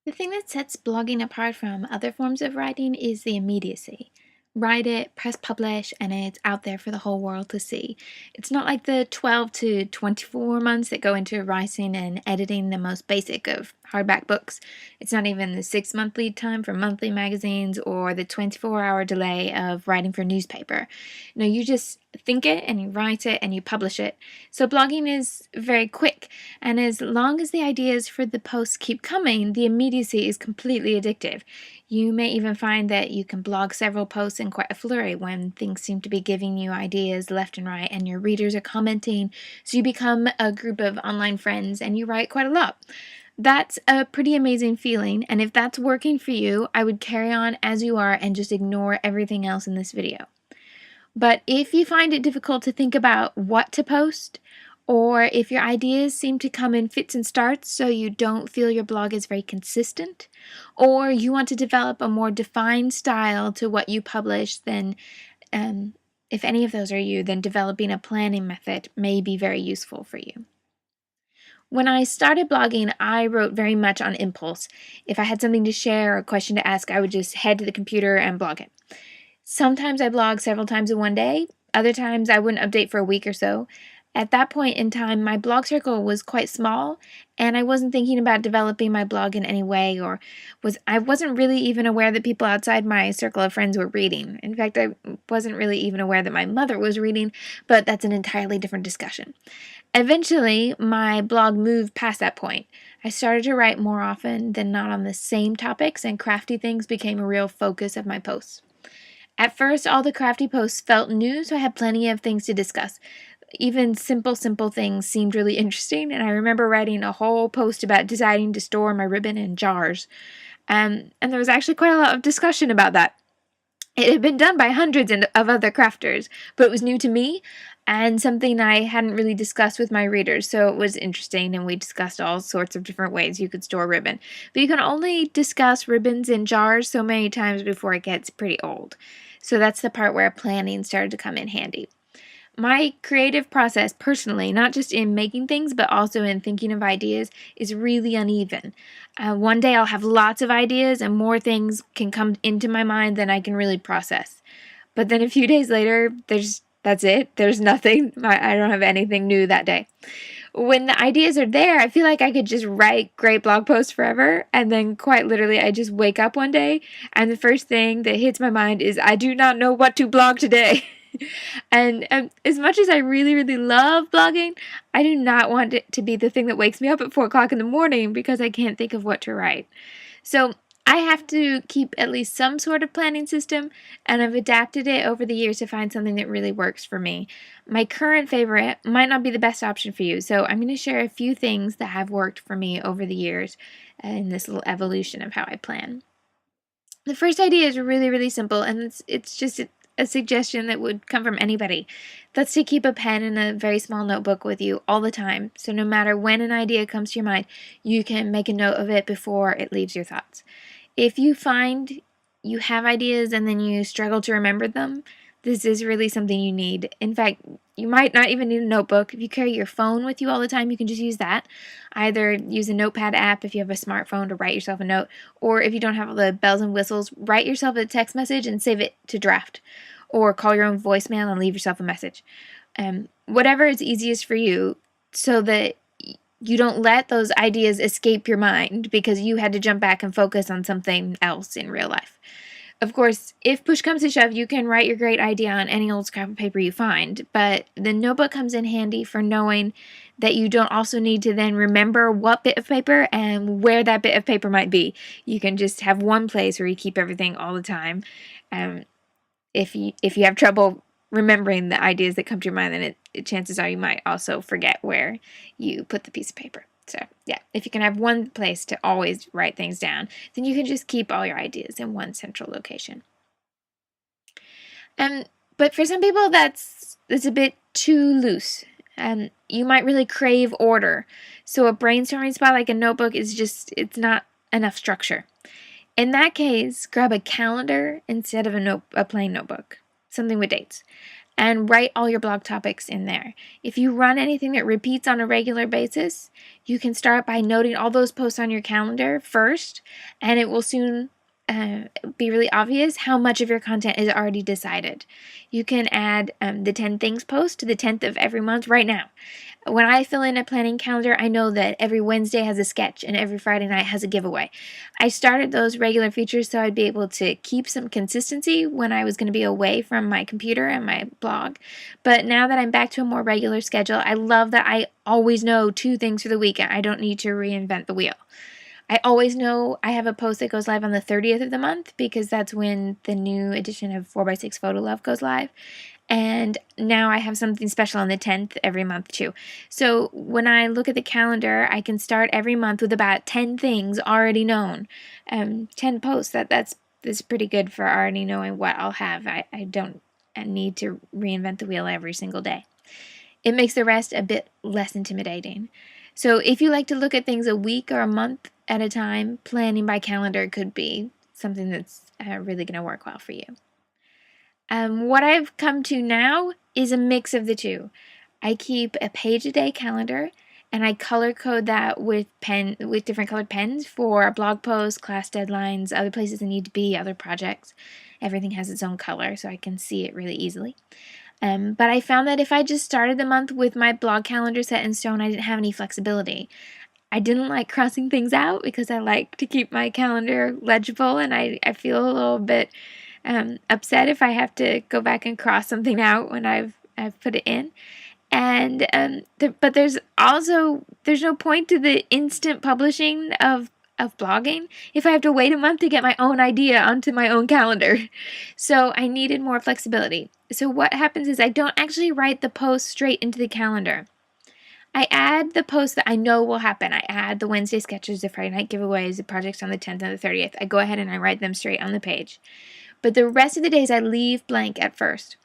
The thing that sets blogging apart from other forms of writing is the immediacy. Write it, press publish, and it's out there for the whole world to see. It's not like the 12 to 24 months that go into writing and editing the most basic of hardback books. It's not even the 6-month lead time for monthly magazines or the 24-hour delay of writing for newspaper. No, you just think it and you write it and you publish it. So blogging is very quick, and as long as the ideas for the posts keep coming, the immediacy is completely addictive. You may even find that you can blog several posts in quite a flurry when things seem to be giving you ideas left and right and your readers are commenting, so you become a group of online friends and you write quite a lot. That's a pretty amazing feeling, and if that's working for you, I would carry on as you are and just ignore everything else in this video. But if you find it difficult to think about what to post, or if your ideas seem to come in fits and starts so you don't feel your blog is very consistent, or you want to develop a more defined style to what you publish, then if any of those are you, then developing a planning method may be very useful for you. When I started blogging, I wrote very much on impulse. If I had something to share or a question to ask, I would just head to the computer and blog it. Sometimes I blog several times in one day. Other times I wouldn't update for a week or so. At that point in time, my blog circle was quite small, and I wasn't thinking about developing my blog in any way, I wasn't really even aware that people outside my circle of friends were reading. In fact, I wasn't really even aware that my mother was reading, but that's an entirely different discussion. Eventually, my blog moved past that point. I started to write more often than not on the same topics, and crafty things became a real focus of my posts. At first, all the crafty posts felt new, so I had plenty of things to discuss. Even simple things seemed really interesting, and I remember writing a whole post about deciding to store my ribbon in jars. And there was actually quite a lot of discussion about that. It had been done by hundreds of other crafters, but it was new to me and something I hadn't really discussed with my readers, so it was interesting, and we discussed all sorts of different ways you could store ribbon. But you can only discuss ribbons in jars so many times before it gets pretty old. So that's the part where planning started to come in handy. My creative process personally, not just in making things, but also in thinking of ideas, is really uneven. One day I'll have lots of ideas and more things can come into my mind than I can really process. But then a few days later, that's it. There's nothing. I don't have anything new that day. When the ideas are there, I feel like I could just write great blog posts forever, and then quite literally I just wake up one day and the first thing that hits my mind is I do not know what to blog today. And as much as I really love blogging, I do not want it to be the thing that wakes me up at 4 o'clock in the morning because I can't think of what to write. So I have to keep at least some sort of planning system, and I've adapted it over the years to find something that really works for me. My current favorite might not be the best option for you, so I'm going to share a few things that have worked for me over the years in this little evolution of how I plan. The first idea is really simple, and it's just a suggestion that would come from anybody. That's to keep a pen and a very small notebook with you all the time, so no matter when an idea comes to your mind, you can make a note of it before it leaves your thoughts. If you find you have ideas and then you struggle to remember them, this is really something you need. In fact, you might not even need a notebook. If you carry your phone with you all the time, you can just use that. Either use a notepad app if you have a smartphone to write yourself a note, or if you don't have all the bells and whistles, write yourself a text message and save it to draft, or call your own voicemail and leave yourself a message. Whatever is easiest for you, so that you don't let those ideas escape your mind because you had to jump back and focus on something else in real life. Of course, if push comes to shove, you can write your great idea on any old scrap of paper you find, but the notebook comes in handy for knowing that you don't also need to then remember what bit of paper and where that bit of paper might be. You can just have one place where you keep everything all the time. If you have trouble remembering the ideas that come to your mind, then chances are you might also forget where you put the piece of paper. So yeah, if you can have one place to always write things down, then you can just keep all your ideas in one central location. But for some people, that's a bit too loose. You might really crave order. So a brainstorming spot like a notebook it's not enough structure. In that case, grab a calendar instead of a plain notebook, something with dates. and write all your blog topics in there. If you run anything that repeats on a regular basis, you can start by noting all those posts on your calendar first, and it will soon be really obvious how much of your content is already decided. You can add the 10 things post to the 10th of every month right now. When I fill in a planning calendar, I know that every Wednesday has a sketch and every Friday night has a giveaway. I started those regular features so I'd be able to keep some consistency when I was going to be away from my computer and my blog. But now that I'm back to a more regular schedule, I love that I always know 2 things for the week and I don't need to reinvent the wheel. I always know I have a post that goes live on the 30th of the month because that's when the new edition of 4x6 Photo Love goes live. And now I have something special on the 10th every month too. So when I look at the calendar, I can start every month with about 10 things already known. 10 posts, that's pretty good for already knowing what I'll have. I don't need to reinvent the wheel every single day. It makes the rest a bit less intimidating. So if you like to look at things a week or a month at a time, planning by calendar could be something that's really going to work well for you. What I've come to now is a mix of the two. I keep a page-a-day calendar, and I color code that with different colored pens for blog posts, class deadlines, other places I need to be, other projects. Everything has its own color, so I can see it really easily. But I found that if I just started the month with my blog calendar set in stone, I didn't have any flexibility. I didn't like crossing things out because I like to keep my calendar legible, and I feel a little bit upset if I have to go back and cross something out when I've put it in. And but there's no point to the instant publishing of blogging if I have to wait a month to get my own idea onto my own calendar. So I needed more flexibility. So what happens is I don't actually write the post straight into the calendar. I add the posts that I know will happen. I add the Wednesday sketches, the Friday night giveaways, the projects on the 10th and the 30th. I go ahead and I write them straight on the page. But the rest of the days I leave blank at first.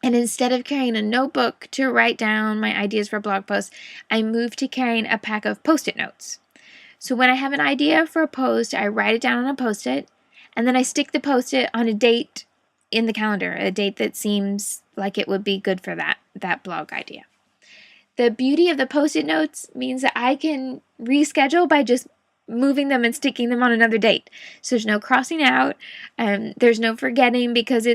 And instead of carrying a notebook to write down my ideas for blog posts, I move to carrying a pack of Post-it notes. So when I have an idea for a post, I write it down on a Post-it, and then I stick the Post-it on a date in the calendar, a date that seems like it would be good for that blog idea. The beauty of the Post-it notes means that I can reschedule by just moving them and sticking them on another date. So there's no crossing out. There's no forgetting because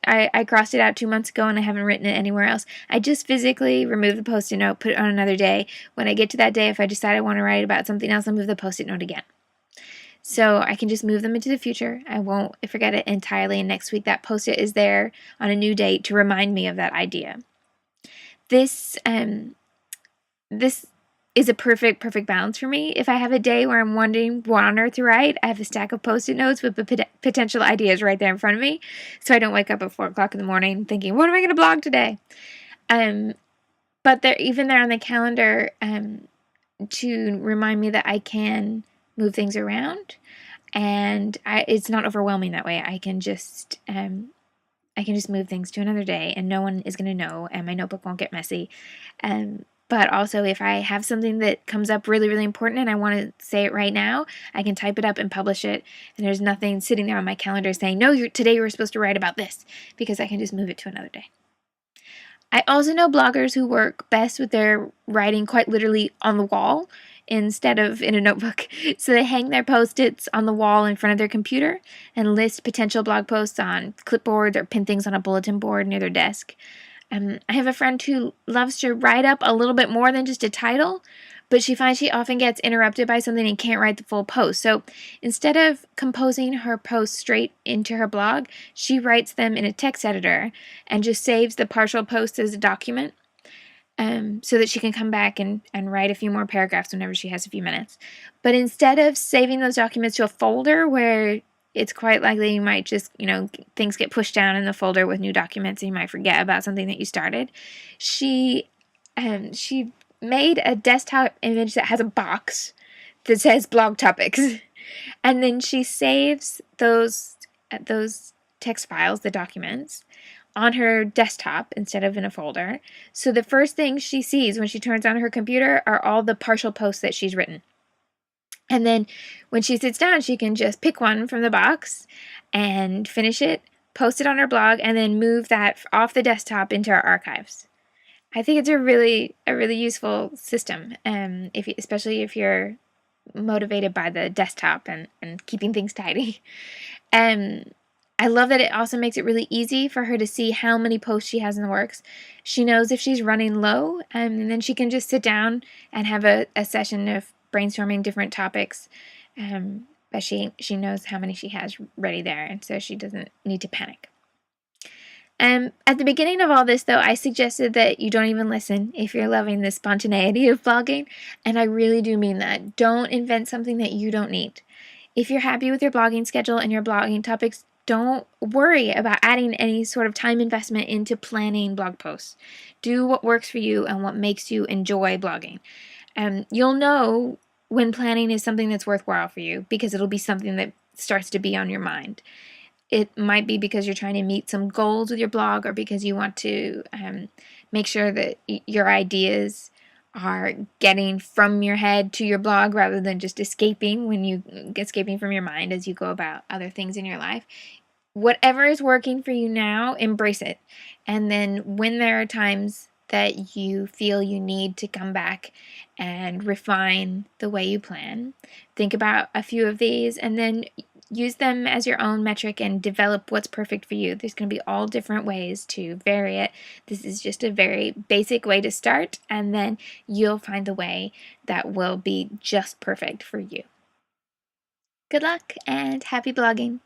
I crossed it out 2 months ago and I haven't written it anywhere else. I just physically remove the Post-it note, put it on another day. When I get to that day, if I decide I want to write about something else, I'll move the Post-it note again. So I can just move them into the future. I won't forget it entirely. And next week, that Post-it is there on a new date to remind me of that idea. This is a perfect balance for me. If I have a day where I'm wondering what on earth to write, I have a stack of Post-it notes with potential ideas right there in front of me, so I don't wake up at 4 o'clock in the morning thinking, what am I going to blog today? But they're even there on the calendar to remind me that I can move things around, and it's not overwhelming that way. I can just move things to another day, and no one is going to know, and my notebook won't get messy. But also, if I have something that comes up really, really important and I want to say it right now, I can type it up and publish it, and there's nothing sitting there on my calendar saying, no, today you were supposed to write about this, because I can just move it to another day. I also know bloggers who work best with their writing quite literally on the wall instead of in a notebook. So they hang their Post-its on the wall in front of their computer and list potential blog posts on clipboards or pin things on a bulletin board near their desk. I have a friend who loves to write up a little bit more than just a title, but she finds she often gets interrupted by something and can't write the full post. So instead of composing her posts straight into her blog, she writes them in a text editor and just saves the partial post as a document so that she can come back and write a few more paragraphs whenever she has a few minutes. But instead of saving those documents to a folder where it's quite likely you might just, things get pushed down in the folder with new documents and you might forget about something that you started. She made a desktop image that has a box that says blog topics. And then she saves those text files, the documents, on her desktop instead of in a folder. So the first thing she sees when she turns on her computer are all the partial posts that she's written. And then when she sits down, she can just pick one from the box and finish it, post it on our blog, and then move that off the desktop into our archives. I think it's a really useful system, especially if you're motivated by the desktop and keeping things tidy. I love that it also makes it really easy for her to see how many posts she has in the works. She knows if she's running low, and then she can just sit down and have a session of brainstorming different topics. But she knows how many she has ready there, and so she doesn't need to panic. At the beginning of all this, though, I suggested that you don't even listen if you're loving the spontaneity of blogging, and I really do mean that. Don't invent something that you don't need. If you're happy with your blogging schedule and your blogging topics, don't worry about adding any sort of time investment into planning blog posts. Do what works for you and what makes you enjoy blogging. You'll know when planning is something that's worthwhile for you because it'll be something that starts to be on your mind. It might be because you're trying to meet some goals with your blog, or because you want to make sure that your ideas are getting from your head to your blog rather than just escaping from your mind as you go about other things in your life. Whatever is working for you now, embrace it. And then when there are times that you feel you need to come back and refine the way you plan, think about a few of these and then use them as your own metric and develop what's perfect for you. There's going to be all different ways to vary it. This is just a very basic way to start, and then you'll find the way that will be just perfect for you. Good luck and happy blogging!